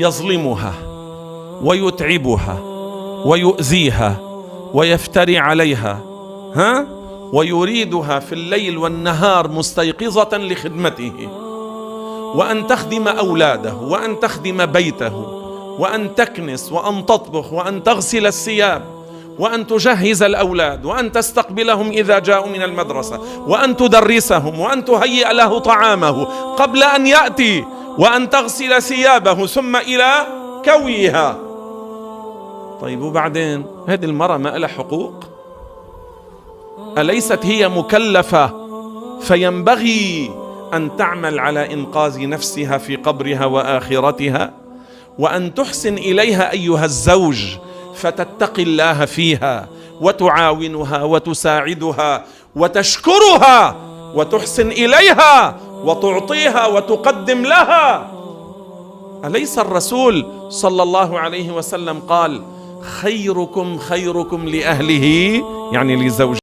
يظلمها ويتعبها ويؤذيها ويفتري عليها ويريدها في الليل والنهار مستيقظة لخدمته، وأن تخدم أولاده وأن تخدم بيته وأن تكنس وأن تطبخ وأن تغسل الثياب وأن تجهز الأولاد وأن تستقبلهم إذا جاءوا من المدرسة وأن تدرسهم وأن تهيئ له طعامه قبل أن يأتي وأن تغسل ثيابه ثم إلى كويها. طيب وبعدين هذه المرأة ما لها حقوق؟ أليست هي مكلفة فينبغي أن تعمل على إنقاذ نفسها في قبرها وآخرتها، وأن تحسن إليها أيها الزوج فتتقي الله فيها وتعاونها وتساعدها وتشكرها وتحسن إليها وتعطيها وتقدم لها؟ أليس الرسول صلى الله عليه وسلم قال: خيركم خيركم لأهله، يعني لزوجه؟